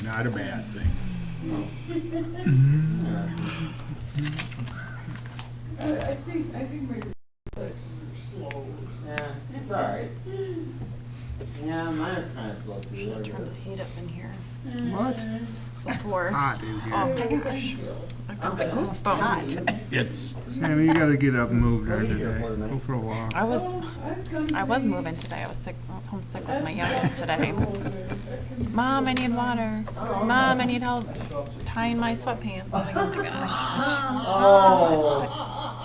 not a bad thing. I think my reflexes are slow. Yeah, it's alright. Yeah, mine are kinda slow too. Should have turned the heat up in here What? before. Hot in here. Oh my gosh. I got the goosebumps. It's Sammy, you gotta get up and move during the day. Go for a walk. I was moving today. I was sick. I was homesick with my youngest today. Mom, I need water. Mom, I need help tying my sweatpants. I'm like, oh my gosh. Oh,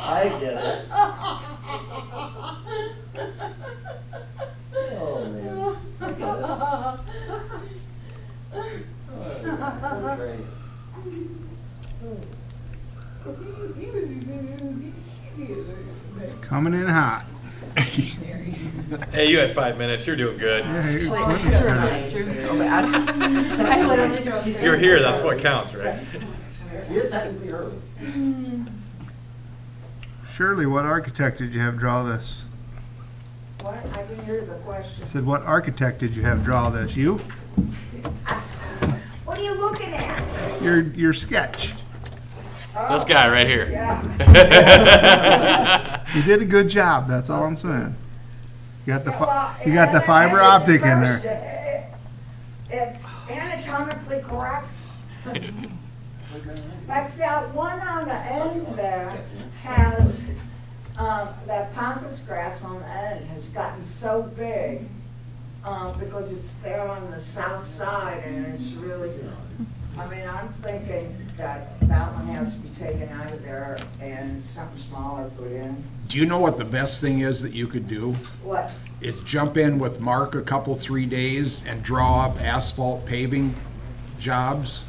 I get it. Oh man, I get it. Oh, great. He was even Coming in hot. Hey, you had 5 minutes. You're doing good. Yeah, you're I putting it down. was through so bad. I literally drove through. You're here. That's what counts, right? She is technically early. Shirley, what architect did you have draw this? What? I didn't hear the question. I said, what architect did you have draw this? You? What are you looking at? Your sketch. This guy right here. Yeah. You did a good job. That's all I'm saying. You got the Well, you got the fiber optic in first, there. It's anatomically correct. Like that one on the end there has, that pampas grass on the end has gotten so big, because it's there on the south side and it's really, I mean, I'm thinking that that one has to be taken out of there and something smaller put in. Do you know what the best thing is that you could do? What? Is jump in with Mark a couple, 3 days and draw up asphalt paving jobs.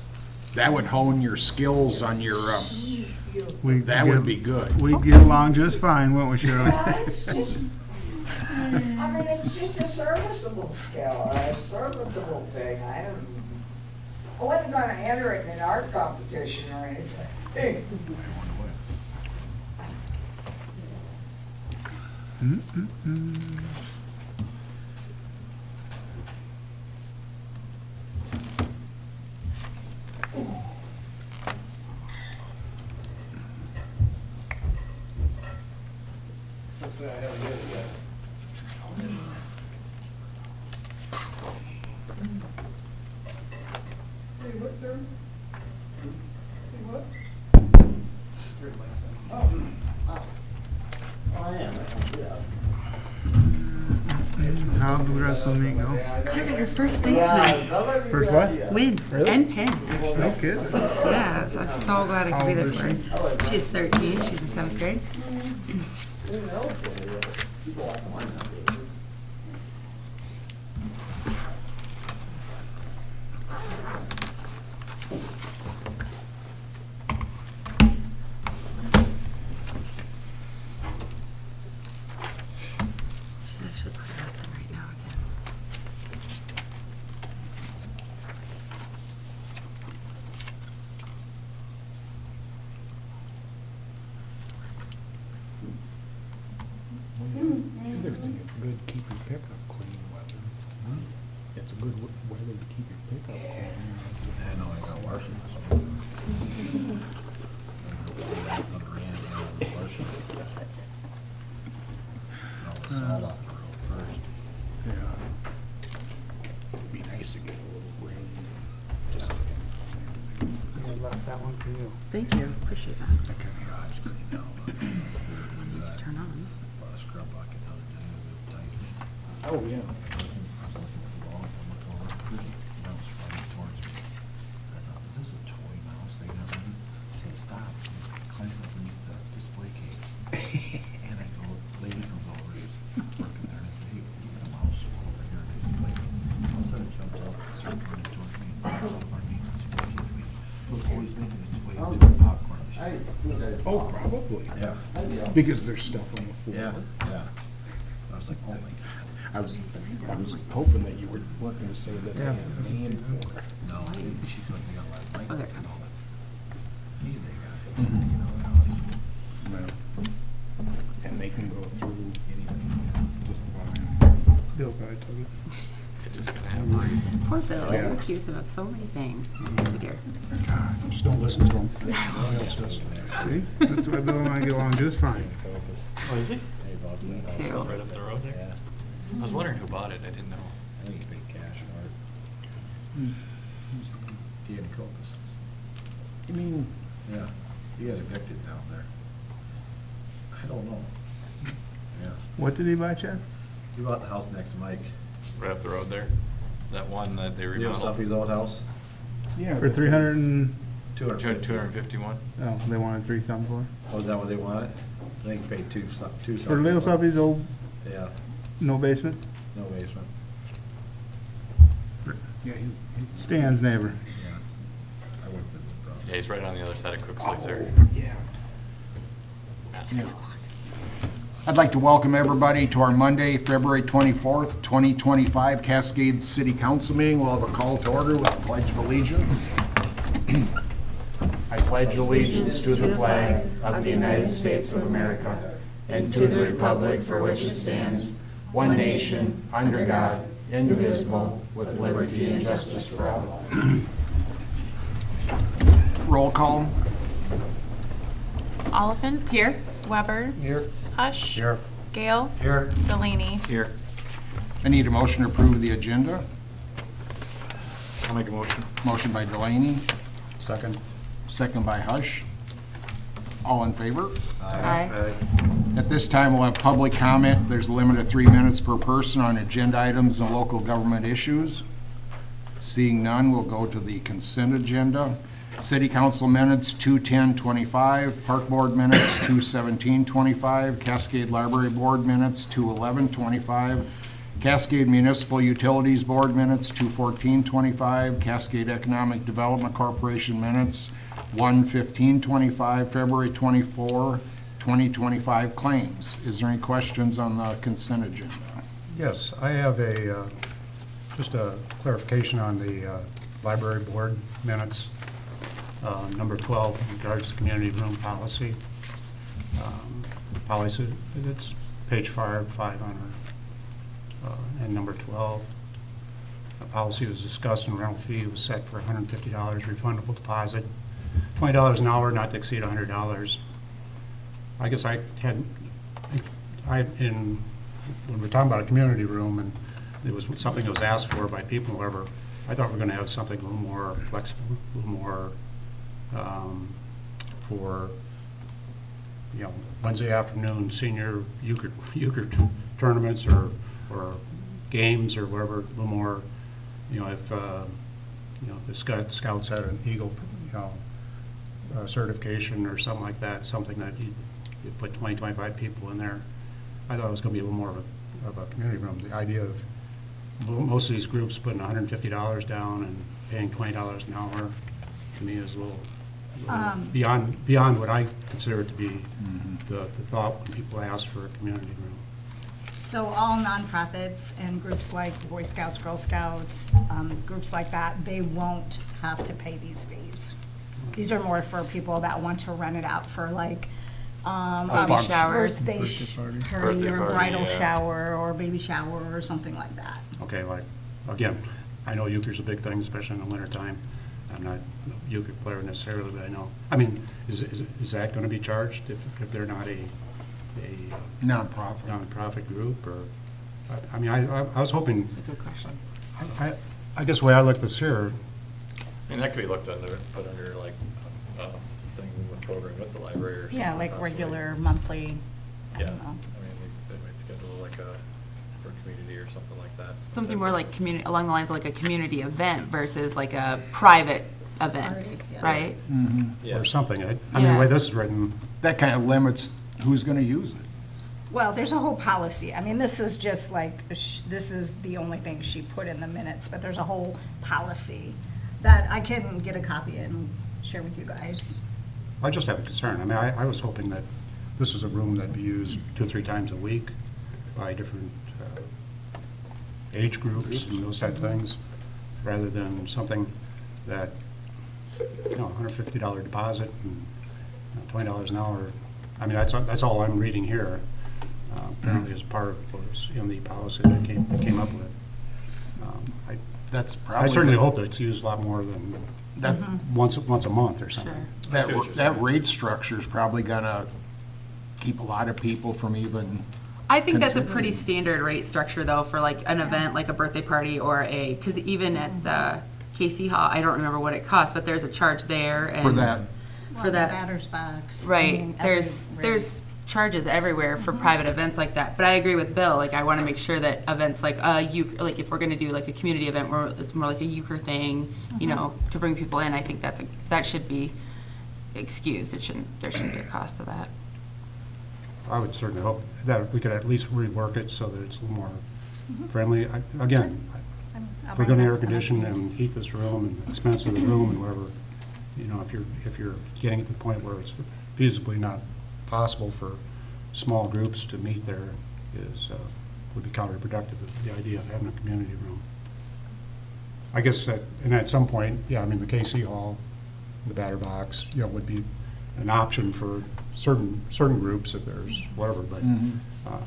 That would hone your skills on your, that would be good. We'd get along just fine, wouldn't we, Shirley? It's just, I mean, it's just a serviceable skill, a serviceable thing. I wasn't gonna enter it in an art competition or anything. That's what I haven't heard yet. Say what, sir? Say what? Oh. Oh, I am. I can do that. How did the rest of the meet go? Claire got her first win tonight. First what? Win and pin. No kidding. Yeah, so I'm so glad I could be there for her. She's 13. She's in 7th grade. She's actually progressing right now again. Other thing, it's good to keep your pickup clean weather. It's a good weather to keep your pickup clean. I know, I got washing. Salt off the road first. Yeah. Be nice to get a little rain. Just I left that one for you. Thank you. Appreciate that. That kind of Garage clean now. I need to turn on. Bought a scrub bucket the other day, it was tight. Oh, yeah. I was looking for the long, I'm looking over, now it's running towards me. I thought, this is a toy mouse they got in. I said, stop. He climbs underneath the display case. And I go, lady comes over, is working there, and I said, hey, you got a mouse over here, and he's like, all of a sudden it jumps up, starts running towards me, and jumps up on me, and she teases me. I was always thinking it's way to the popcorn I machine. see you guys. Oh, probably. Yeah. Because there's stuff on the floor. Yeah. I was like, oh my God. I was hoping that you were going to say that they had a name for it. No, she's going to get a lot of Oh, there it comes. He's a big guy. Mhm. You know, Well, and they can go through anything. just fine. Bill probably took it. I just gotta have a reason. Poor Bill. Yeah. accused about so many things. Oh, dear. Just don't listen to him. Nobody else does. See? That's why Bill and I get along just fine. Oh, is he? Me too. Right up the road there? Yeah, I was wondering who bought it, I didn't know. I think he paid cash for it. Danny Copus. You mean, Yeah, he got evicted down there. I don't know. Yes, What did he buy, Chad? he bought the house next to Mike. Right up the road there? That one that they Leo remodeled? Suppy's old house, yeah. For 300 and, 250. 251? oh, they wanted 3 something for it? Oh, is that what they wanted? I think he paid two For something. Leo Suppy's old, Yeah, no basement? no basement. Yeah, he's- Stan's neighbor. Yeah. I wouldn't visit the property. Yeah, he's right on the other side of Cook's Lakes there. Yeah. I'd like to welcome everybody to our Monday, February 24th, 2025 Cascade City Council meeting. We'll have a call to order with a pledge of allegiance. I pledge allegiance to the flag of the United States of America and to the republic for which it stands, one nation, under God, indivisible, with liberty and justice for all. Roll call. Oliphant. Here. Weber. Here. Hush. Here. Gale. Here. Delaney. Here. I need a motion to approve the agenda. I'll make a motion. Motion by Delaney, Second. second by Hush. All in favor? Aye. At this time, we'll have public comment. There's a limit of 3 minutes per person on agenda items and local government issues. Seeing none, we'll go to the consent agenda. City Council minutes, 2:10:25. Park Board minutes, 2:17:25. Cascade Library Board minutes, 2:11:25. Cascade Municipal Utilities Board minutes, 2:14:25. Cascade Economic Development Corporation minutes, 1:15:25. February 24, 2025 claims. Is there any questions on the consent agenda? Yes, I have just a clarification on the library board minutes. Number 12, regards to community room policy. Policy, it's page 5 on our, and number 12. The policy was discussed and rental fee was set for $150 refundable deposit, $20 an hour, not to exceed $100. I guess when we're talking about a community room and it was something that was asked for by people, whoever, I thought we were gonna have something a little more flexible, a little more, for, you know, Wednesday afternoon senior euchre tournaments or games or whatever, a little more, you know, if the scouts had an Eagle, certification or something like that, something that you put 20, 25 people in there. I thought it was gonna be a little more of a community room. The idea of most of these groups putting $150 down and paying $20 an hour, to me is a little beyond what I consider it to be the thought when people ask for a community room. So all nonprofits and groups like Boy Scouts, Girl Scouts, groups like that, they won't have to pay these fees. These are more for people that want to rent it out for like, Baby showers. birthday Birthday party Birthday or party, bridal yeah. shower or baby shower or something like that. Okay, like, again, I know euchre's a big thing, especially in the wintertime. I'm not a euchre player necessarily, but I know, I mean, is that gonna be charged if they're not a Nonprofit. nonprofit group, or, I mean, I was hoping, That's a good question. I guess the way I look at this here, I mean, that could be looked under, put under like, thing with program with the library or something. Yeah, like possibly. regular, monthly, I Yeah, I don't mean, know. they might schedule like for community or something like that. Something more like community, along the lines of like a community event versus like a private event, Party, yeah. right? Yeah. or something. I mean, the way Yeah. this is written, That kind of limits who's gonna use it. Well, there's a whole policy. I mean, this is just like, this is the only thing she put in the minutes, but there's a whole policy that I can get a copy and share with you guys. I just have a concern. I mean, I was hoping that this is a room that'd be used 2 or 3 times a week by different age groups and those type of things, rather than something that, $150 deposit and $20 an hour. I mean, that's all I'm reading here. Apparently as part of what was in the policy that came up with. That's probably. I certainly hope that it's used a lot more than That, once a month or something. I see what you're that saying. rate structure is probably gonna keep a lot of people from even, I think that's a Consider- pretty standard rate structure though for like an event, like a birthday party or because even at the KC Hall, I don't remember what it costs, but there's a charge there and. for that. For that. Batter's box. I Right, mean, every there's charges everywhere for private events like that, but I agree with Bill, like, I wanna make sure that events like, like, if we're gonna do like a community event where it's more like a euchre thing, you know, to bring people in, I think that should be excused, there shouldn't be a cost to that. I would certainly hope that we could at least rework it so that it's a little more friendly. Again, I'll if we're bring gonna it air up. condition and heat this room and the expense of the room and whatever, you know, if you're getting to the point where it's feasibly not possible for small groups to meet there would be counterproductive of the idea of having a community room. I guess that, and at some point, yeah, I mean, the KC Hall, the batter box, you know, would be an option for certain groups if there's whatever, but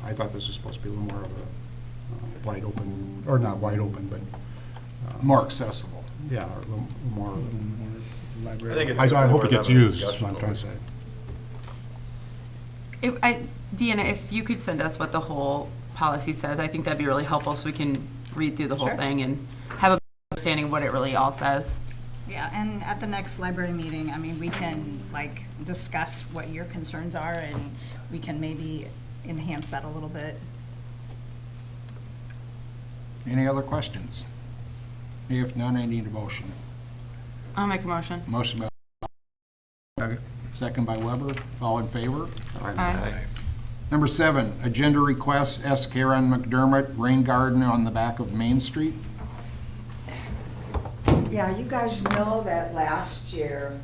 I thought this was supposed to be a little more of a wide open, or not wide open, but More accessible. yeah, or a little more. I think it's I definitely hope it worth gets having a used, is discussion what I'm trying to say. Deanna, if you could send us what the whole policy says, I think that'd be really helpful so we can read through the whole Sure. thing and have a understanding of what it really all says. Yeah, and at the next library meeting, I mean, we can like discuss what your concerns are and we can maybe enhance that a little bit. Any other questions? If none, I need a motion. I'll make a motion. Motion by, second by Weber, all in favor? Aye. Number 7, agenda requests, S. Karen McDermott, rain garden on the back of Main Street. Yeah, you guys know that last year,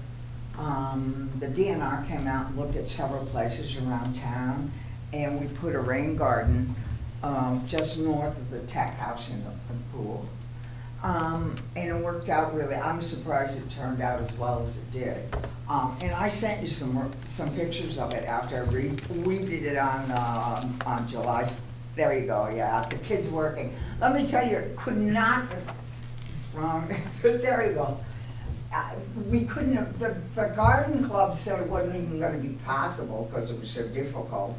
the DNR came out and looked at several places around town, and we put a rain garden just north of the tech house in the pool. And it worked out really, I'm surprised it turned out as well as it did. And I sent you some pictures of it after we did it on July, there you go, yeah, the kids working. Let me tell you, it could not, it's wrong, there you go. We couldn't have, the garden club said it wasn't even gonna be possible because it was so difficult.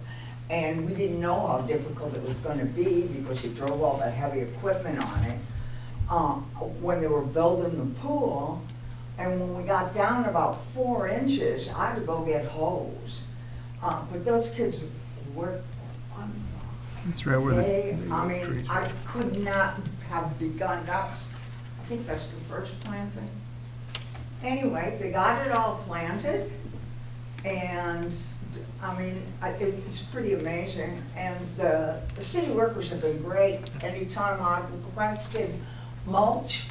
And we didn't know how difficult it was gonna be because you drove all that heavy equipment on it. When they were building the pool, and when we got down about 4 inches, I had to go get hose. But those kids worked wonderful. That's right where I mean, I could not have begun, I think that's the first planting. Anyway, they got it all planted, and, I mean, it's pretty amazing. And the city workers have been great. Anytime I've requested mulch,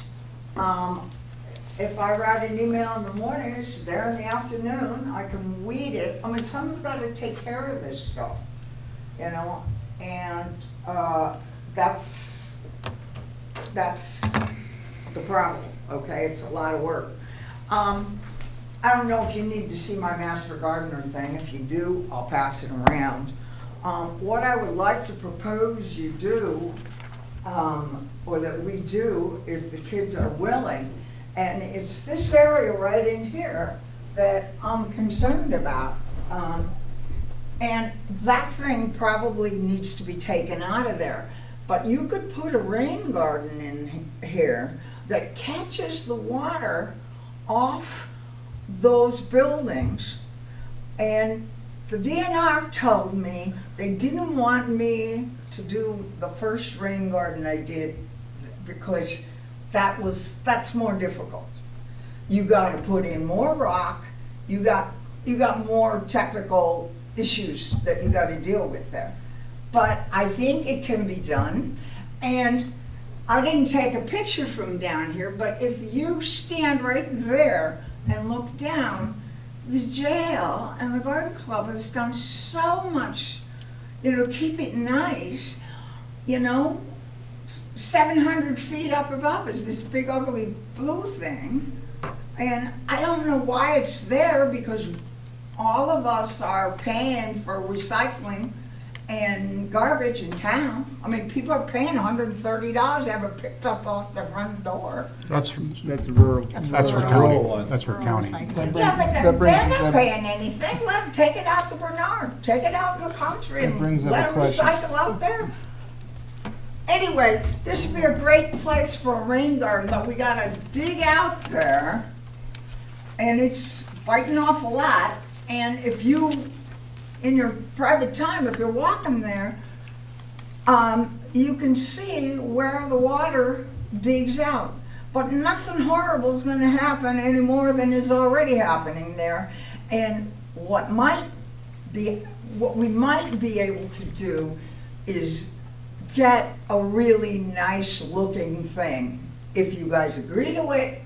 if I write an email in the morning, it's there in the afternoon, I can weed it. I mean, someone's got to take care of this stuff, you know? And that's the problem, okay? It's a lot of work. I don't know if you need to see my master gardener thing. If you do, I'll pass it around. What I would like to propose you do, or that we do, if the kids are willing, and it's this area right in here that I'm concerned about. And that thing probably needs to be taken out of there. But you could put a rain garden in here that catches the water off those buildings. And the DNR told me they didn't want me to do the first rain garden I did because that's more difficult. You got to put in more rock. You got more technical issues that you got to deal with there. But I think it can be done. And I didn't take a picture from down here, but if you stand right there and look down, the jail and the garden club has done so much, you know, keep it nice, you know. 700 feet up above is this big ugly blue thing. And I don't know why it's there because all of us are paying for recycling and garbage in town. I mean, people are paying $130 to have it picked up off their front door. That's rural. rural. That's for rural. county. That's for Rural county. recycling. Yeah, but that they're brings- not that- paying anything. Let them take it out to Bernard. Take it out in the country That brings and up a let them question. recycle out there. Anyway, this would be a great place for a rain garden, but we gotta dig out there. And it's biting off a lot. And if you, in your private time, if you're walking there, you can see where the water digs out. But nothing horrible is gonna happen any more than is already happening there. And what we might be able to do is get a really nice looking thing, if you guys agree to it.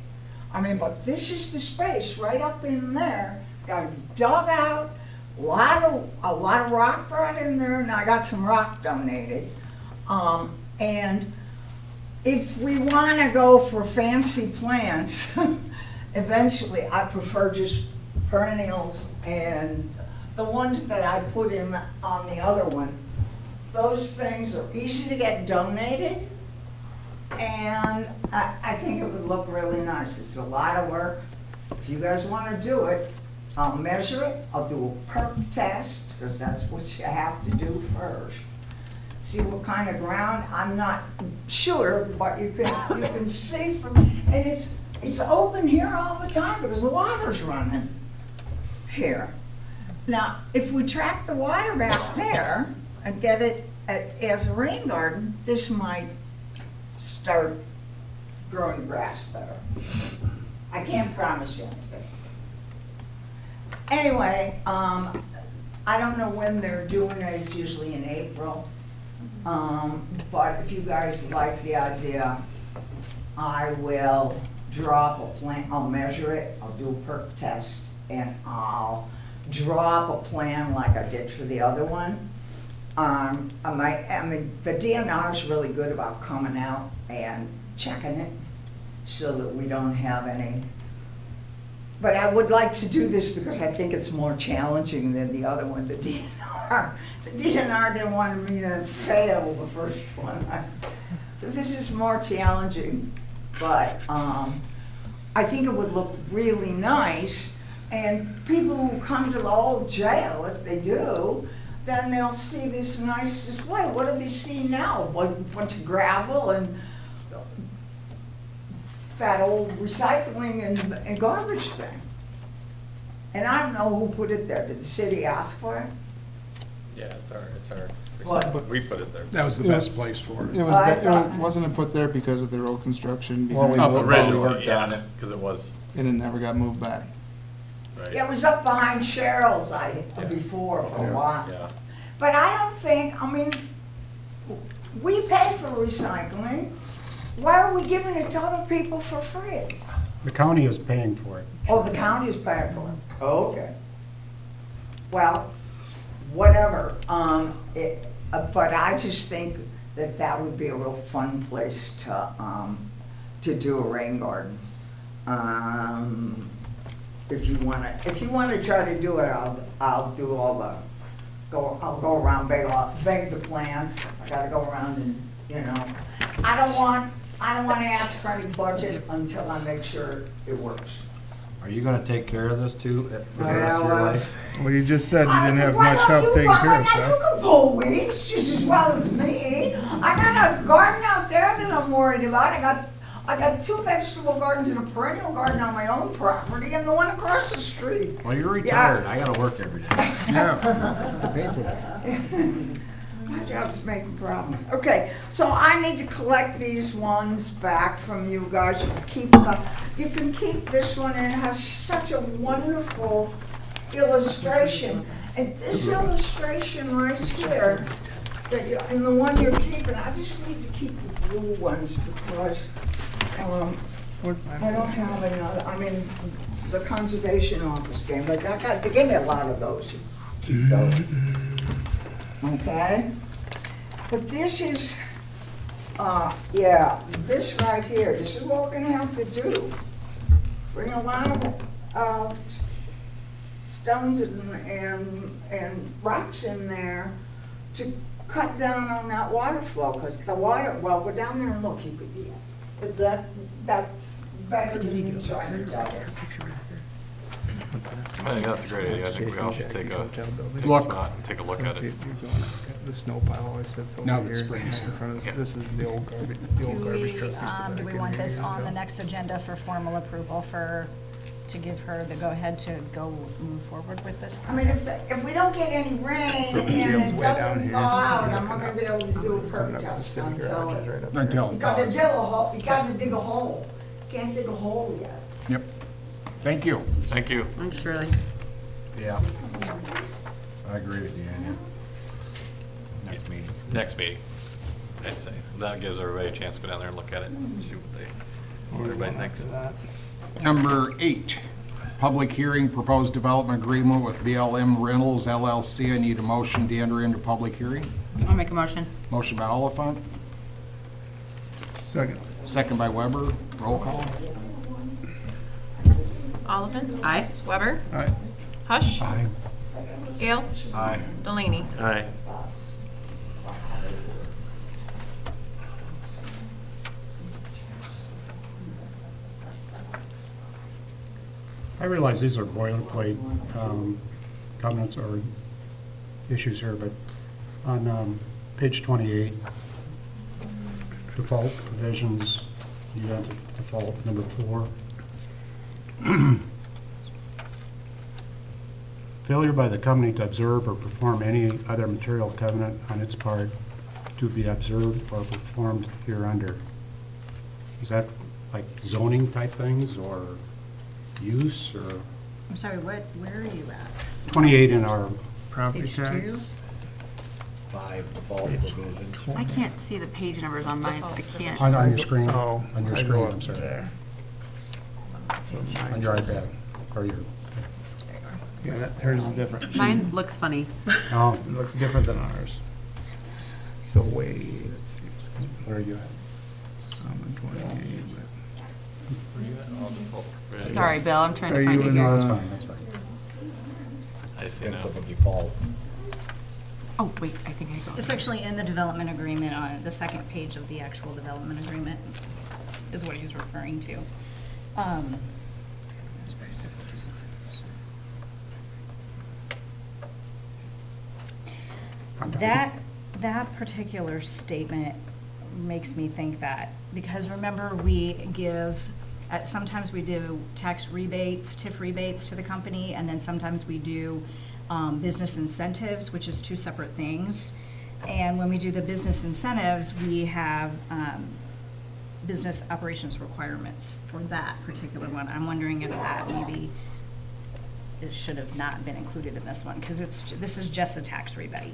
I mean, but this is the space right up in there, gotta be dug out, a lot of rock brought in there, and I got some rock donated. And if we wanna go for fancy plants, eventually, I prefer just perennials, and the ones that I put in on the other one, those things are easy to get donated, and I think it would look really nice. It's a lot of work. If you guys want to do it, I'll measure it, I'll do a perk test, because that's what you have to do first. See what kind of ground, I'm not sure, but you can see from, and it's open here all the time because the water's running here. Now, if we track the water back there and get it as a rain garden, this might start growing grass better. I can't promise you anything. Anyway, I don't know when they're doing it, it's usually in April. But if you guys like the idea, I will draw up a plan, I'll measure it, I'll do a perk test, and I'll draw up a plan like I did for the other one. I mean, the DNR is really good about coming out and checking it so that we don't have any. But I would like to do this because I think it's more challenging than the other one, the DNR. The DNR didn't want me to fail the first one. So this is more challenging, but I think it would look really nice. And people who come to the old jail, if they do, then they'll see this nice display. What do they see now? A bunch of gravel and that old recycling and garbage thing. And I don't know who put it there. Did the city ask for it? Yeah, it's our, What? we put it there. That was the best place for it. It was, wasn't it put there because of the road construction? Well, we behind it? originally worked on it, because it was, and it never got moved back. right? It was up behind Cheryl's before for a while. Yeah. But I don't think, I mean, we pay for recycling. Why are we giving it to other people for free? The county is paying for it. Oh, the county is paying for it? Oh, okay. Well, whatever. But I just think that that would be a real fun place to do a rain garden. If you wanna try to do it, I'll do all I'll go around, beg the plants. I gotta go around and, you know, I don't want to ask for any budget until I make sure it works. Are you gonna take care of this too, for the rest of your Well, life? Well, you just said you didn't have Why much don't help you taking find- care of You stuff. can pull weeds just as well as me. I got a garden out there that I'm worried about. I got 2 vegetable gardens and a perennial garden on my own property and the one across the street. Well, you're retired, I gotta work every day. Yeah, pay for that. My job's making problems. Okay, so I need to collect these ones back from you guys. You can keep this one, and it has such a wonderful illustration. And this illustration right here, and the one you're keeping, I just need to keep the blue ones because I don't have another. I mean, the conservation office gave me, they gave me a lot of those. You keep those. Okay? But this is, this right here, this is what we're gonna have to do. Bring a lot of stones and rocks in there to cut down on that water flow, because the water, well, go down there and look, you could, yeah, that's better than you trying to tell it. I think that's a great idea. I think we all should take a Look. spot and take a look at it. The snow pile always sits over Now here. that spring's in front of here. this is the old garbage, truck. used to Do back we in want here this years on ago. the next agenda for formal approval to give her the go-ahead to go move forward with this? I mean, if we don't get any rain So the and field's it way down doesn't here. thaw out, You're I'm not gonna be able to do a It's perk coming up with the test city until, garages right up there. Until. you gotta dig a hole, you gotta dig a hole. Can't dig a hole yet. Yep. Thank you. Thank you. Thanks, Shirley. Yeah. I agree with you, Anya. Next meeting. Next meeting, I'd say. That gives everybody a chance to go down there and look at it and see what everybody thinks. Number 8, public hearing, proposed development agreement with BLM Rentals LLC. I need a motion to enter into public hearing. I'll make a motion. Motion by Oliphant, Second. second by Weber. Roll call. Oliphant? Aye. Weber? Aye. Hush? Aye. Gale? Aye. Delaney? Aye. I realize these are boilerplate comments or issues here, but on page 28, default provisions, you got default number 4. Failure by the company to observe or perform any other material covenant on its part to be observed or performed hereunder. Is that like zoning type things or use or? I'm sorry, where are you at? 28 in our, Property Page 2? tax. 5 default provisions. I can't see the page numbers on mine, so I can't. on your screen, Oh, on your I go screen, up I'm sorry. there. So On mine- your iPad, or your, Yeah, that, hers is different. Mine looks funny. oh, It looks different than ours. So way, let's see. where are you at? I'm in 28, but- Sorry, Bill, I'm trying Are to find you it in, here. That's fine, that's fine. I see Then now. click on default. Oh, wait, I think I got It's it. actually in the development agreement on the second page of the actual development agreement, is what he's referring to. I'm done. That particular statement makes me think that, because remember, we give, sometimes we do tax rebates, TIF rebates to the company, and then sometimes we do business incentives, which is 2 separate things. And when we do the business incentives, we have business operations requirements for that particular one. I'm wondering if that maybe it should have not been included in this one, because this is just a tax rebate.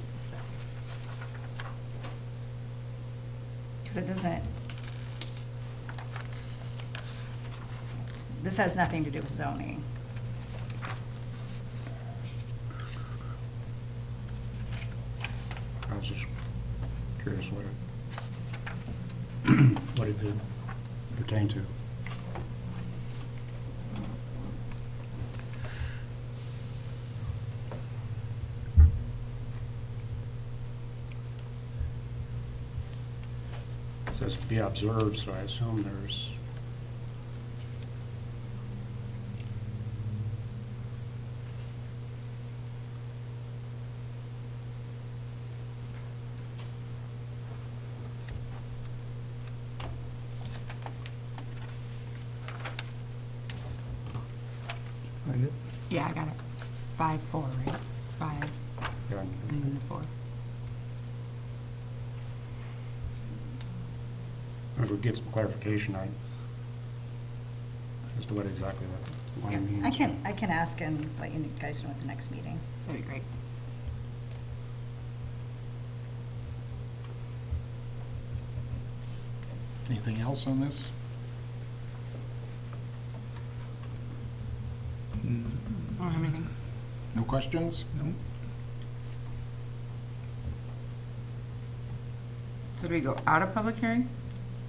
Because it doesn't, this has nothing to do with zoning. I was just curious what it did pertain to. It says be observed, so I assume there's. Find it? Yeah, I got it. 5-4, right? 5, Yeah, and then the 4. If we get some clarification on as to what exactly that line means. I can ask and let you guys know at the next meeting. That'd be great. Anything else on this? I don't have anything. No questions? Nope. So do we go out of public hearing?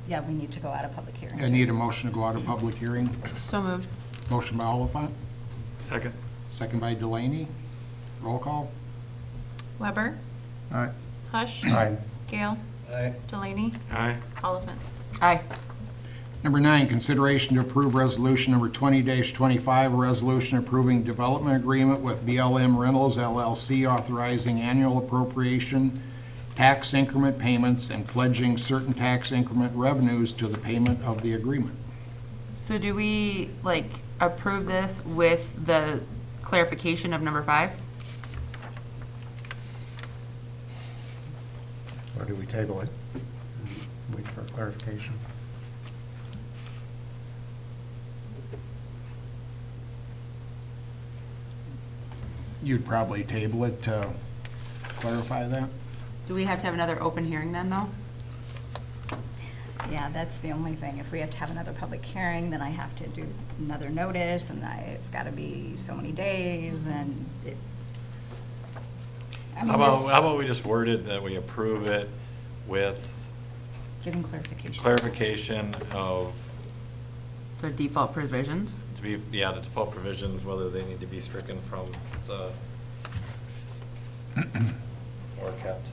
Yeah, we need to go out of public hearing. I need a motion to go out of public hearing. So moved. Motion by Oliphant, Second. second by Delaney. Roll call. Weber? Aye. Hush. Aye. Gale. Aye. Delaney. Aye. Oliphant. Aye. Number 9, consideration to approve resolution number 20-25, a resolution approving development agreement with BLM Rentals LLC authorizing annual appropriation, tax increment payments, and pledging certain tax increment revenues to the payment of the agreement. So do we, like, approve this with the clarification of number 5? Or do we table it? and Wait for clarification. You'd probably table it to clarify that? Do we have to have another open hearing then, though? Yeah, that's the only thing. If we have to have another public hearing, then I have to do another notice, and it's gotta be so many days, and it. I mean, How about, this- how about we just word it that we approve it with Getting clarification. clarification of, The default provisions? the default provisions, whether they need to be stricken from the, or kept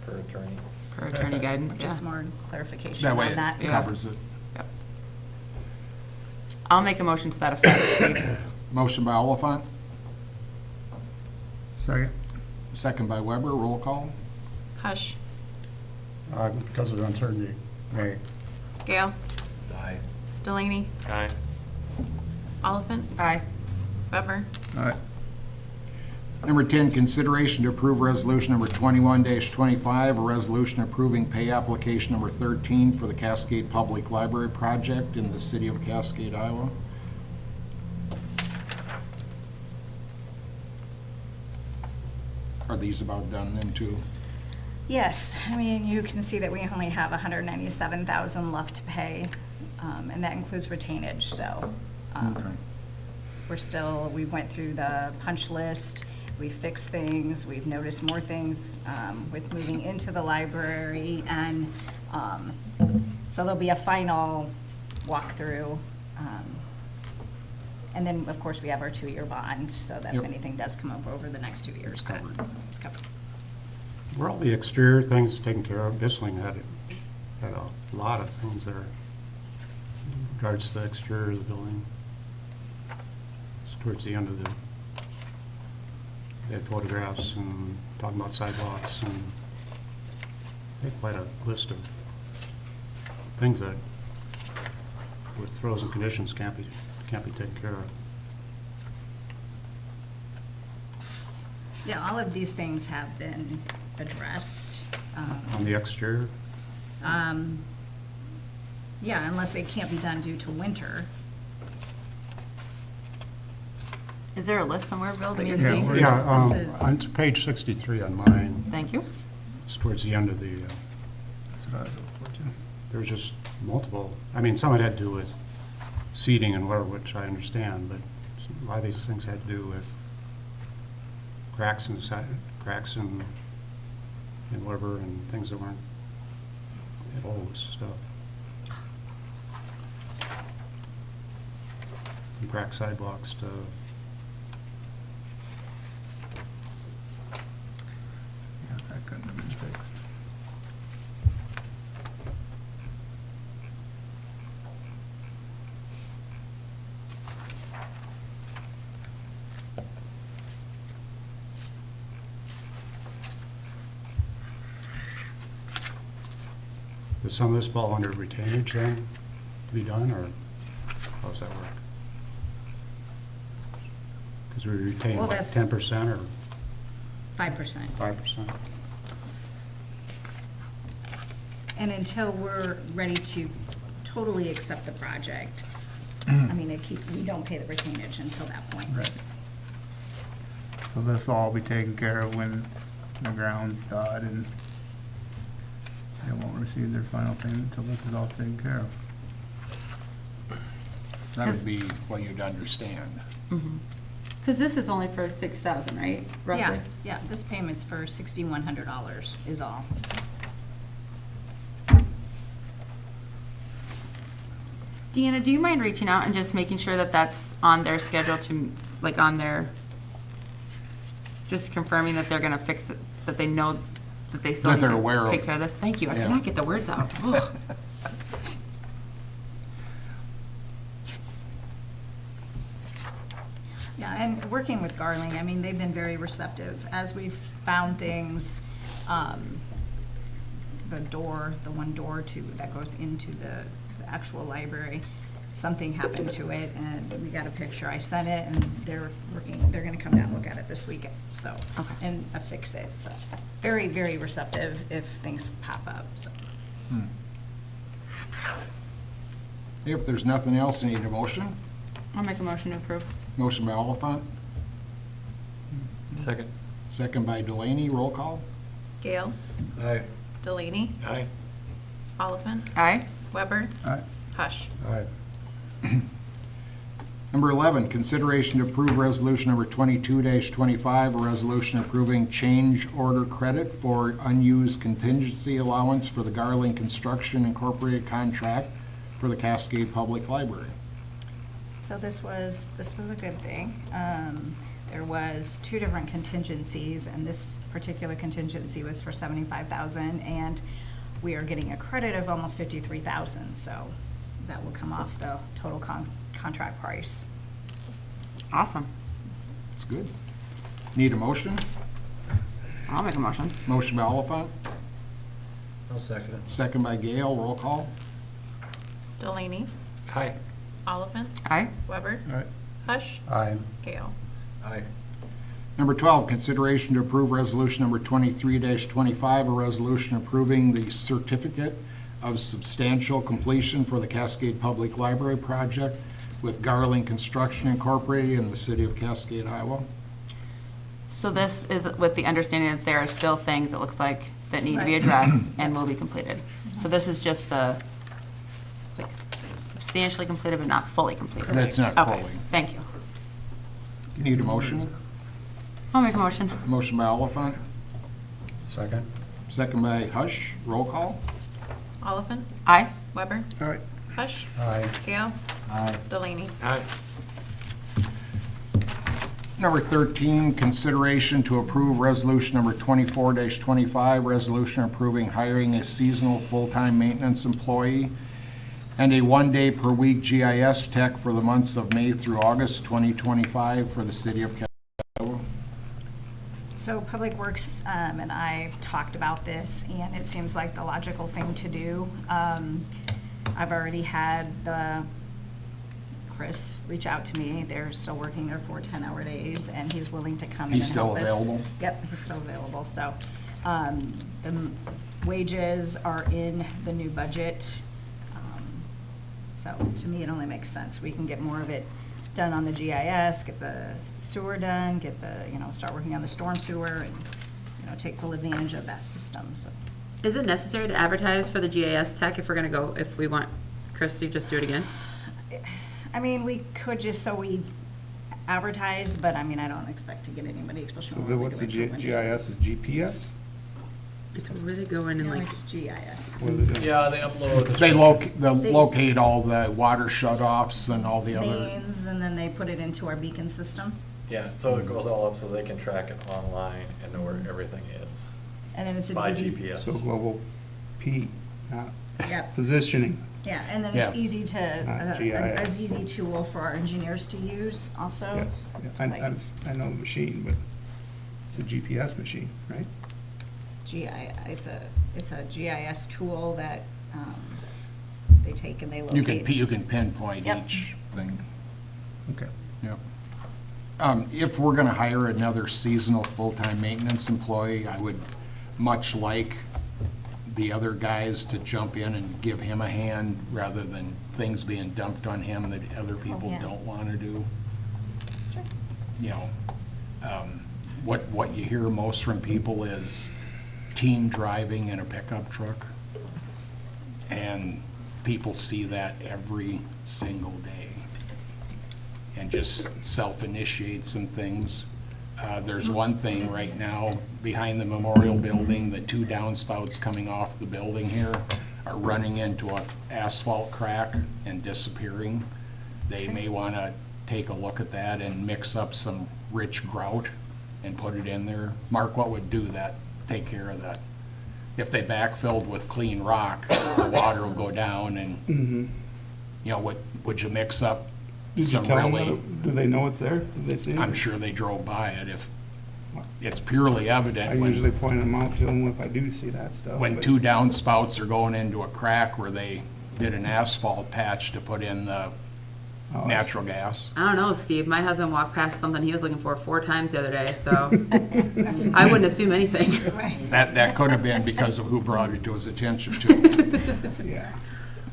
per attorney. Per attorney guidance, yeah. Just more clarification That on way that. it covers it. Yep. I'll make a motion to that effect, Steve. Motion by Oliphant, Second. second by Weber, roll call. Hush. Because of the uncertainty, May. Gale. Aye. Delaney. Aye. Oliphant. Aye. Weber. Aye. Number 10, consideration to approve resolution number 21-25, a resolution approving pay application number 13 for the Cascade Public Library project in the city of Cascade, Iowa. Are these about done then too? Yes, I mean, you can see that we only have 197,000 left to pay, and that includes retainage, so. Okay. We went through the punch list, we fixed things, we've noticed more things with moving into the library, and so there'll be a final walkthrough. And then, of course, we have our 2-year bond, so that if Yep. anything does come up over the next 2 years, It's covered. it's covered. Were all the exterior things taken care of? Bissling had a lot of things there in regards to the exterior of the building. It's towards the end of the, they had photographs and talking about sidewalks, and they had quite a list of things that with frozen conditions can't be taken care of. Yeah, all of these things have been addressed. On the exterior, Yeah, unless it can't be done due to winter. Is there a list somewhere, Bill, that you're Yeah, seeing? where- yeah, this is- on to page 63 on mine, Thank you. it's towards the end of the, That's what I was looking for, too. there was just multiple, I mean, some of it had to do with seating and whatever, which I understand, but a lot of these things had to do with cracks in the side, cracks in whatever, and things that weren't, had old stuff. And cracked sidewalks stuff. Yeah, that couldn't have been fixed. Does some of this fall under retainage then, to be done, or how does that work? Because we retain, Well, what, that's- 10% or 5%. 5%? And until we're ready to totally accept the project, I mean, we don't pay the retainage until that point. Right. So this will all be taken care of when the ground's done, and they won't receive their final payment until this is all taken care of. That would be what you'd understand. Because this is only for 6,000, right? Yeah, Roughly? yeah, this payment's for $6,100 is all. Deanna, do you mind reaching out and just making sure that that's on their schedule to, like, on their, just confirming that they're gonna fix it, that they know that they still That need they're to aware of. take care of this. Thank you. I Yeah. cannot get the words out. Ugh. Yeah, and working with Garling, I mean, they've been very receptive. As we've found things, the one door that goes into the actual library, something happened to it, and we got a picture. I sent it, and they're gonna come down and look at it this weekend, so, Okay. and fix it. So, very, very receptive if things pop up, so. If there's nothing else, I need a motion. I'll make a motion to approve. Motion by Oliphant, Second. second by Delaney, roll call. Gale, Aye. Delaney, Aye. Oliphant, Aye. Weber, Aye. Hush. Number 11, consideration to approve resolution number 22-25, a resolution approving change order credit for unused contingency allowance for the Garling Construction Incorporated contract for the Cascade Public Library. So this was a good thing. There was 2 different contingencies, and this particular contingency was for $75,000, and we are getting a credit of almost $53,000, so that will come off the total contract price. Awesome. That's good. Need a motion? I'll make a motion. Motion by Oliphant, I'll second it. second by Gale, roll call. Delaney, Aye. Oliphant, Aye. Weber, Aye. Hush, Aye. Gale. Aye. Number 12, consideration to approve resolution number 23-25, a resolution approving the certificate of substantial completion for the Cascade Public Library project with Garling Construction Incorporated in the city of Cascade, Iowa. So this is with the understanding that there are still things, it looks like, that need to be Right. addressed and will be completed. So this is just the, like, substantially completed but not fully completed. That's not Okay, fully. thank you. Need a motion? I'll make a motion. Motion by Oliphant, Second. second by Hush, roll call. Oliphant, Aye. Weber, Aye. Hush, Aye. Gale, Aye. Delaney. Aye. Number 13, consideration to approve resolution number 24-25, resolution approving hiring a seasonal full-time maintenance employee and a one-day per week GIS tech for the months of May through August 2025 for the city of Cascade. So Public Works and I talked about this, and it seems like the logical thing to do. I've already had Chris reach out to me. They're still working their 4 10-hour days, and he's willing to come in He's and still help us. available? Yep, he's still available. So the wages are in the new budget. So to me, it only makes sense. We can get more of it done on the GIS, get the sewer done, get the, start working on the storm sewer, and, take full advantage of that system, so. Is it necessary to advertise for the GIS tech if we're gonna go, if we want Chris to just do it again? I mean, we could just, so we advertise, but I mean, I don't expect to get anybody, especially. So when then we what's the do it for one day. GIS, is GPS? It's really going and No, like, it's GIS. What is it? Yeah, they upload. They'll locate all the water shutoffs and all the other. Mains, and then they put it into our beacon system, Yeah, so it goes all up so they can track it online and know where everything is and then it's an by easy. GPS. So global P, not Yep. positioning. Yeah, and then it's Yeah. easy to, GIS. as easy tool for our engineers to use also. Yes, to like I know the machine, but it's a GPS machine, right? it's a GIS tool that they take and they You locate. can pinpoint Yep. each thing. Okay. Yep. If we're gonna hire another seasonal full-time maintenance employee, I would much like the other guys to jump in and give him a hand rather than things being dumped on him that other people yeah. don't wanna do. Sure. You know, what you hear most from people is team driving in a pickup truck. And people see that every single day. And just self-initiate some things. There's one thing right now, behind the memorial building, the 2 downspouts coming off the building here are running into an asphalt crack and disappearing. They may wanna take a look at that and mix up some rich grout and put it in there. Mark, what would do that take care of that. If they backfilled with clean rock, the water will go down and, you know, would you mix up Did you some tell them, really, do they know it's there? Did they see it? I'm sure they drove by it. If it's purely evident I when usually point them out to them if I do see that stuff. when but- two downspouts are going into a crack where they did an asphalt patch to put in the Oh, natural gas. I don't know, Steve. My husband walked past something he was looking for 4 times the other day, so I wouldn't assume anything. That could have been because of who brought it to his attention too. Yeah.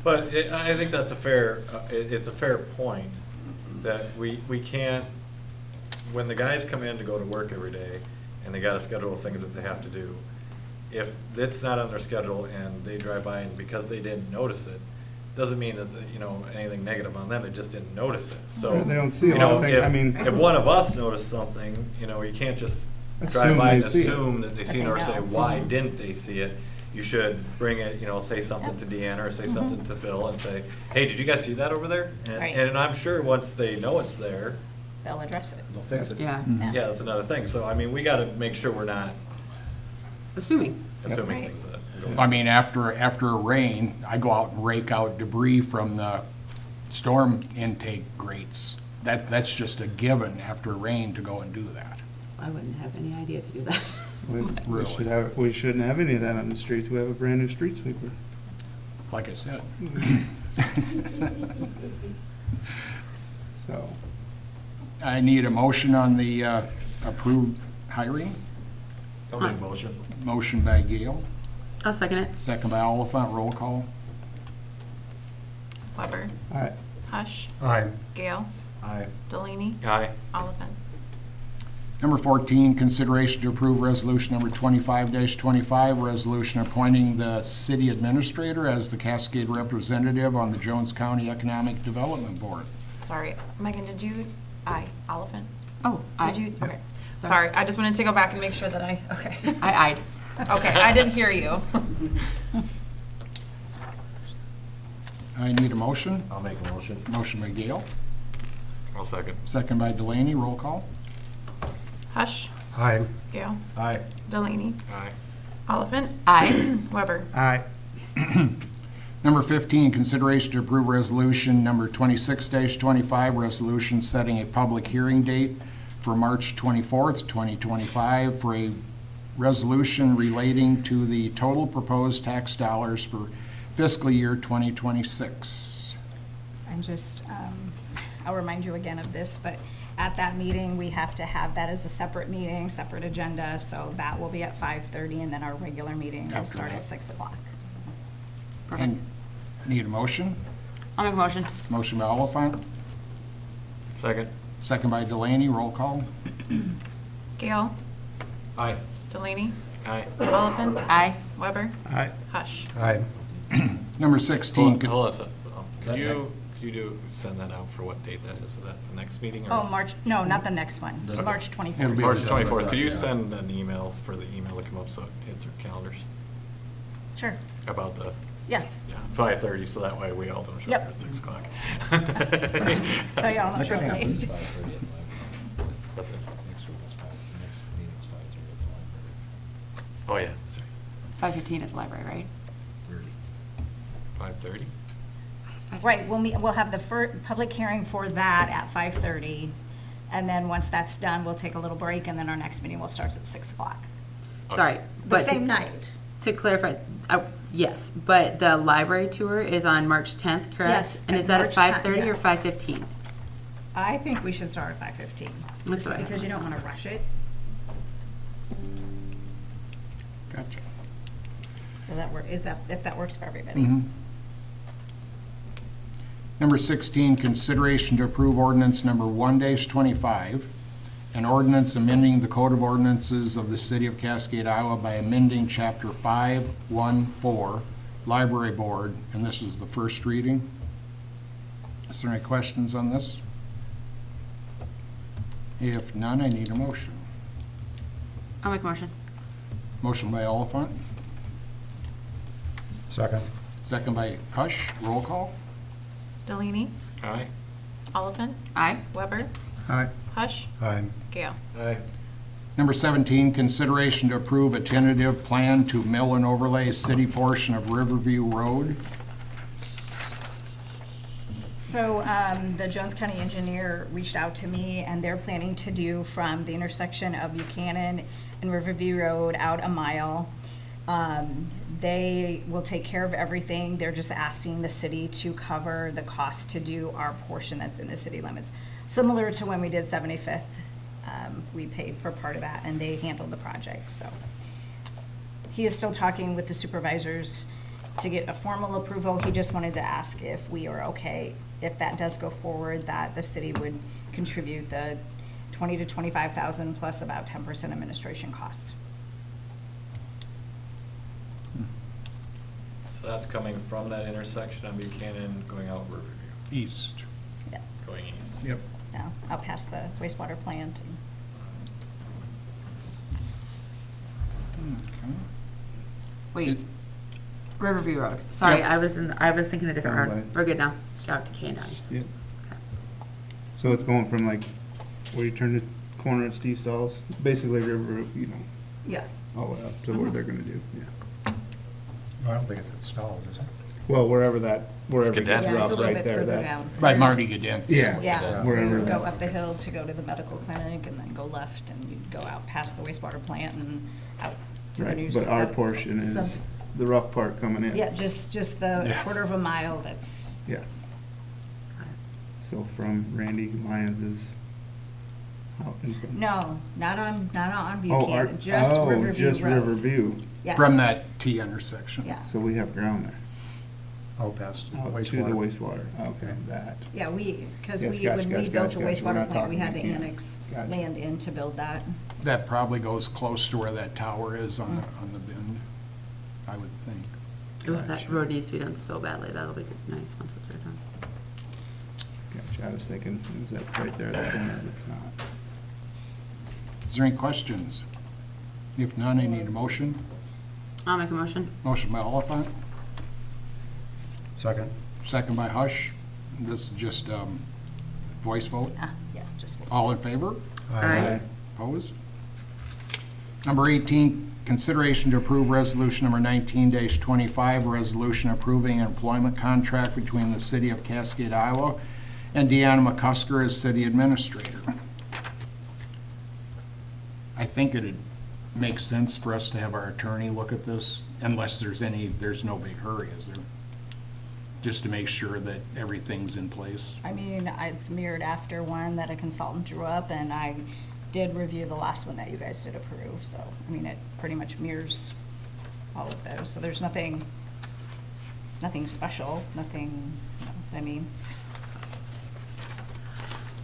But I think that's a fair, it's a fair point, that we can't, when the guys come in to go to work every day, and they gotta schedule things that they have to do, if it's not on their schedule and they drive by and because they didn't notice it, doesn't mean that, you know, anything negative on them, they just didn't notice it, so. They don't see a you lot know, of things, I mean. If one of us noticed something, you know, you can't just drive Assume by and they see it. assume that they seen it, or say, know. why didn't they see it? You should bring it, you know, say something to Deanna or say something to Phil and say, hey, did you guys see that over there? Right. And I'm sure once they know it's there, They'll address it. they'll fix it. Yeah, Yeah, that's another thing. So, I mean, we gotta make sure we're not assuming. assuming Right. things that. I mean, after a rain, I go out and rake out debris from the storm intake grates. That's just a given after a rain to go and do that. I wouldn't have any idea to do that. Really. We shouldn't have any of that on the streets. We have a brand new street sweeper. Like I said. So, I need a motion on the approved hiring. I'll make a motion. Motion by Gale, I'll second it. second by Oliphant, roll call. Weber, all right. Hush, Aye. Gale, Aye. Delaney, Aye. Oliphant. Number 14, consideration to approve resolution number 25-25, resolution appointing the city administrator as the Cascade representative on the Jones County Economic Development Board. Sorry, Megan, did you, Oliphant? Oh, I, Did you, okay. Sorry, I just wanted to go back and make sure that okay. I, Okay, I didn't hear you. I need a motion. I'll make a motion. Motion by Gale, I'll second. second by Delaney, roll call. Hush, Aye. Gale, Aye. Delaney, Aye. Oliphant, I, Weber. Aye. Number 15, consideration to approve resolution number 26-25, resolution setting a public hearing date for March 24th, 2025, for a resolution relating to the total proposed tax dollars for fiscal year 2026. And just, I'll remind you again of this, but at that meeting, we have to have that as a separate meeting, separate agenda, so that will be at 5:30, and then our regular meeting will After start that. at 6 o'clock. And need a motion? I'll make a motion. Motion by Oliphant, Second. second by Delaney, roll call. Gale, Aye. Delaney, Aye. Oliphant, I, Weber, Aye. Hush. Aye. Number 16, Hold on a second. Could you send that out for what date that is? Is that the next meeting? Or Oh, is- March, no, not the next one, Okay. March It'll 24th. be- March 24th. Could you Yeah. send an email for the email to come up so it hits our calendars Sure, about the, yeah, yeah, 5:30, so that way we all don't show Yep. up at 6 o'clock. so y'all know That could happen. shortly. 5:30 at the library. What's it? Next week is next meeting's 5:30 at the library. Oh, yeah, sorry. 5:15 at the library, right? 30. 5:30? Right, we'll have the public hearing for that at 5:30, and then once that's done, we'll take a little break, and then our next meeting will start at 6 o'clock. Sorry, The but same night. to clarify, yes, but the library tour is on March 10th, correct? Yes, And is at that at March 10th, 5:30 or yes. 5:15? I think we should start at 5:15, That's just what I because you don't want to rush it. gotcha. Does that work, if that works for everybody? Mhm. Number 16, consideration to approve ordinance number 1-25, an ordinance amending the Code of Ordinances of the City of Cascade, Iowa by amending Chapter 514, Library Board, and this is the first reading. Is there any questions on this? If none, I need a motion. I'll make a motion. Motion by Oliphant, Second. second by Hush, roll call. Delaney, Aye. Oliphant, Aye. Weber, Aye. Hush, Aye. Gale. Aye. Number 17, consideration to approve a tentative plan to mill and overlay city portion of Riverview Road. So the Jones County engineer reached out to me, and they're planning to do from the intersection of Buchanan and Riverview Road out a mile. They will take care of everything. They're just asking the city to cover the cost to do our portion that's in the city limits. Similar to when we did 75th, we paid for part of that, and they handled the project, so. He is still talking with the supervisors to get a formal approval. He just wanted to ask if we are okay, if that does go forward, that the city would contribute the 20 to 25,000 plus about 10% administration costs. So that's coming from that intersection on Buchanan, going out Riverview, East. Yeah, going east. Yep. now, out past the wastewater plant. And Okay. Wait, Riverview Road. Sorry, Yep. I was thinking a different Down road. by- We're good now. Out to K&I. Yep. So it's going from like, where you turn the corner at Steve Stalls, basically River, Yeah. all the way up to where they're gonna do, yeah. I don't think it's installed, is it? Well, wherever it Cadence. gets Yeah, it's a rough little right bit there, further that, down. By Marty Gadenz. yeah, Yeah, so wherever you'd go that, up the hill to go to the medical clinic, and then go left, and you'd go out past the wastewater plant and out to the new. right, but our portion sub- is the rough part coming in. Yeah, just the Yeah. quarter of a mile that's, Yeah. So from Randy Lyons's out in front. no, not on Oh, our, Buchanan, just oh, Riverview just Road. Riverview, Yes. From that T intersection. Yeah, so we have ground there, Oh, past out to the wastewater, okay, that. yeah, because Yes, we, gotcha, when we gotcha, built the gotcha, we're wastewater not plant, we talking had to Buchanan. annex Gotcha. land in to build that. That probably goes close to where that tower is on the bend, I would think. Ooh, that Gotcha. road needs to be done so badly. That'll be nice once it's right done. Gotcha, I was thinking, it was that right there, that corner, it's not. Is there any questions? If none, I need a motion. I'll make a motion. Motion by Oliphant, Second. second by Hush. This is just voice vote. Yeah, just. All in favor? Aye. Opposed? Number 18, consideration to approve resolution number 19-25, resolution approving an employment contract between the city of Cascade, Iowa, and Deanna McCusker as city administrator. I think it'd make sense for us to have our attorney look at this, unless there's no big hurry, is there? Just to make sure that everything's in place. I mean, it's mirrored after one that a consultant drew up, and I did review the last one that you guys did approve, so, I mean, it pretty much mirrors all of those, so there's nothing special, nothing, I mean,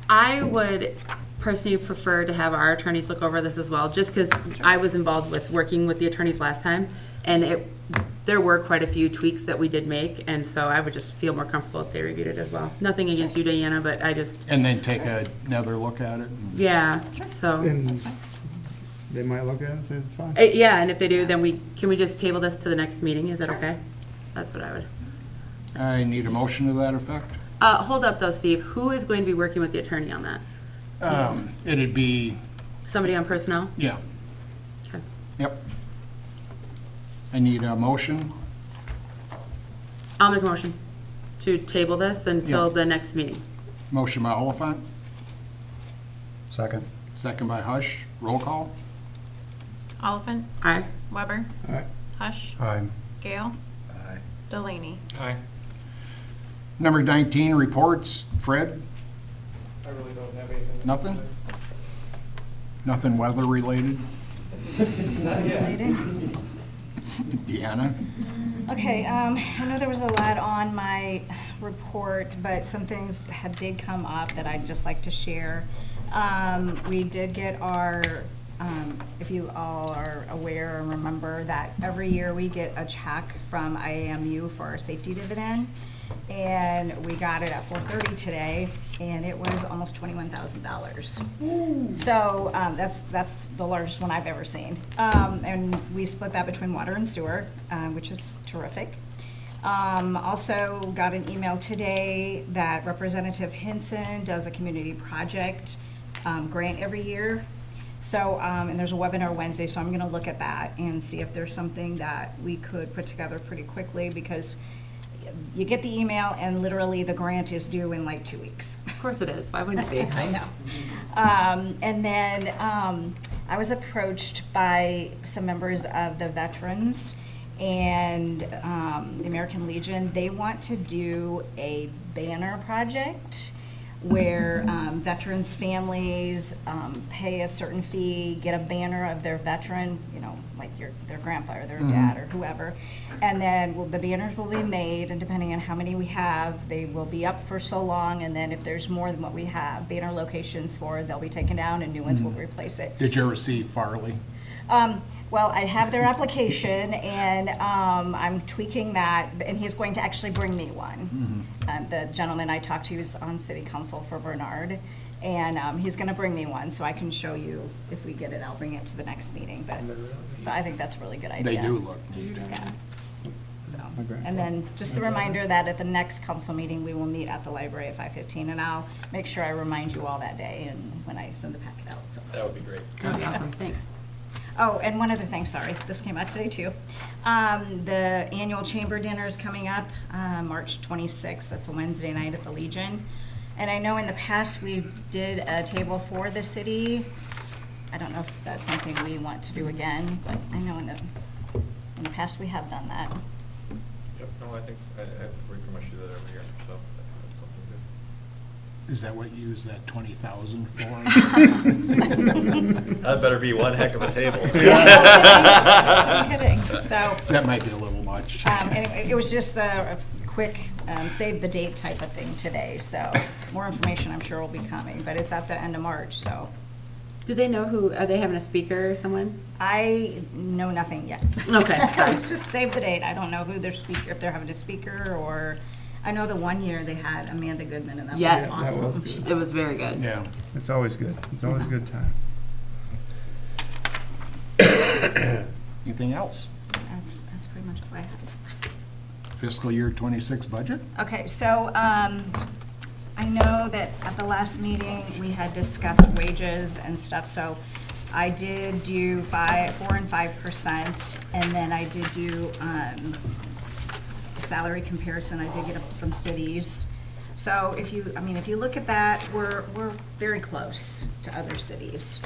I would personally prefer to have our attorneys look over this as well, just because I was involved with working with the attorneys last time, and there were quite a few tweaks that we did make, and so I would just feel more comfortable if they reviewed it as well. Nothing against you, Diana, but I just, And then take another look at it. yeah, so. And they might look at it and say it's fine. Yeah, and if they do, then can we just table this to the next meeting? Is that okay? That's what I would. I need a motion to that effect. Hold up though, Steve. Who is going to be working with the attorney on that? It'd be, Somebody on personnel? yeah, Okay. yep. I need a motion. I'll make a motion to table this until Yeah. the next meeting. Motion by Oliphant, Second. second by Hush. Roll call. Oliphant, Aye. Weber, All right, Hush, Aye. Gale, Aye. Delaney. Aye. Number 19, reports. Fred? I really don't have anything. to Nothing? say. Nothing weather related? Not yet. Deanna? okay, I know there was a lot on my report, but some things did come up that I'd just like to share. We did get our, if you all are aware and remember that every year we get a check from IAMU for our safety dividend. And we got it at 4:30 today, and it was almost $21,000. So that's the largest one I've ever seen. And we split that between water and sewer, which is terrific. Also got an email today that Representative Hinson does a community project grant every year. So, and there's a webinar Wednesday, so I'm gonna look at that and see if there's something that we could put together pretty quickly, because you get the email and literally the grant is due in like 2 weeks. Of course it is. Why wouldn't it be? I know. And then I was approached by some members of the veterans and the American Legion. They want to do a banner project where veterans' families pay a certain fee, get a banner of their veteran, you know, like their grandpa or their dad or whoever. And then the banners will be made, and depending on how many we have, they will be up for so long. And then if there's more than what we have, banner locations for, they'll be taken down and new ones will replace it. Did you ever see Farley? Well, I have their application, and I'm tweaking that, and he's going to actually bring me one. The gentleman I talked to is on city council for Bernard, and he's gonna bring me one, so I can show you if we get it. I'll bring it to the next meeting, but, so I think that's a really good idea. They do look neat. Yeah. So, and then just a reminder that at the next council meeting, we will meet at the library at 5:15, and I'll make sure I remind you all that day and when I send the packet out, so. That would be great. That'd be awesome. Thanks. Oh, and one other thing, sorry, this came out today too. The annual chamber dinner is coming up, March 26th, that's a Wednesday night at the Legion. And I know in the past we did a table for the city. I don't know if that's something we want to do again, but I know in the past we have done that. Yep, no, I think we pretty much do that every year, so that's something good. Is that what you use that 20,000 for? That better be one heck of a table. I'm kidding. So, That might be a little much. anyway, it was just a quick save the date type of thing today. So more information I'm sure will be coming, but it's at the end of March, so. Do they know who, are they having a speaker or someone? I know nothing yet. Okay, sorry. It's just save the date. I don't know who their speaker, if they're having a speaker, or, I know the one year they had Amanda Goodman, and that Yes, was awesome. That was good. It was very good. Yeah. It's always good. It's always a good time. Anything else? That's pretty much what I have. Fiscal year 26 budget? Okay, so I know that at the last meeting, we had discussed wages and stuff, so I did do 4 and 5%, and then I did do salary comparison. I did get up some cities. So if you look at that, we're very close to other cities.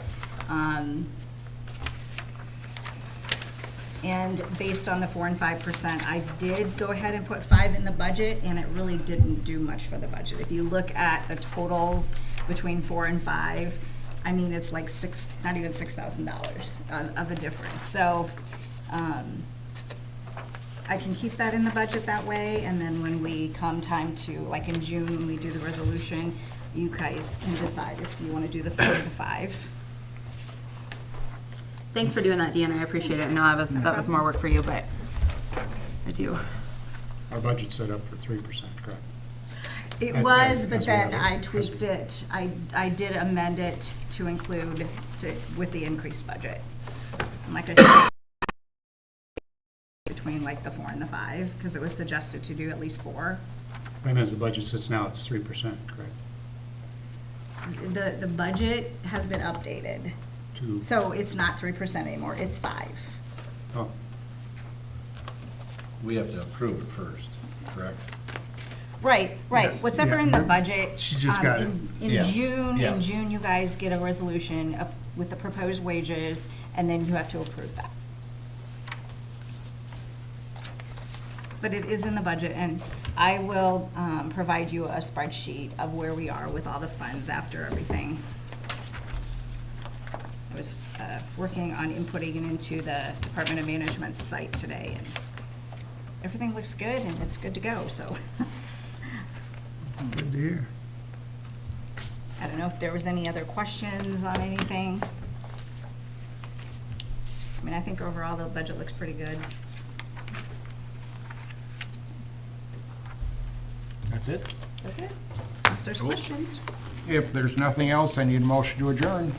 And based on the 4 and 5%, I did go ahead and put 5 in the budget, and it really didn't do much for the budget. If you look at the totals between 4 and 5, I mean, it's like not even $6,000 of a difference. So I can keep that in the budget that way, and then when we come time to, like in June, when we do the resolution, you guys can decide if you want to do the 4 to 5. Thanks for doing that, Deanna. I appreciate it. I know that was more work for you, but I do. Our budget's set up for 3%, correct? It As- was, as but we then have it. I tweaked it. I did amend it to include with the increased budget. And like I said, between like the 4 and the 5, because it was suggested to do at least 4. And as the budget sits now, it's 3%, correct? The budget has been updated. To, So it's not 3% anymore, it's 5. oh, We have to approve it first, correct? Right. Yes. Whatever in the budget. She just got it. In Yes, June, yes. you guys get a resolution with the proposed wages, and then you have to approve that. But it is in the budget, and I will provide you a spreadsheet of where we are with all the funds after everything. I was working on inputting it into the Department of Management's site today, and everything looks good, and it's good to go, so. It's good to hear. I don't know if there was any other questions on anything. I mean, I think overall the budget looks pretty good. That's it? That's it. Unless there's questions. If there's nothing else, I need a motion to adjourn.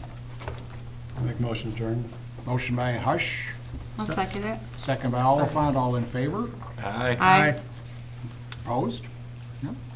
I'll make motion adjourn. Motion by Hush, I'll second it. second by Oliphant, all in favor? Aye. Aye. Opposed?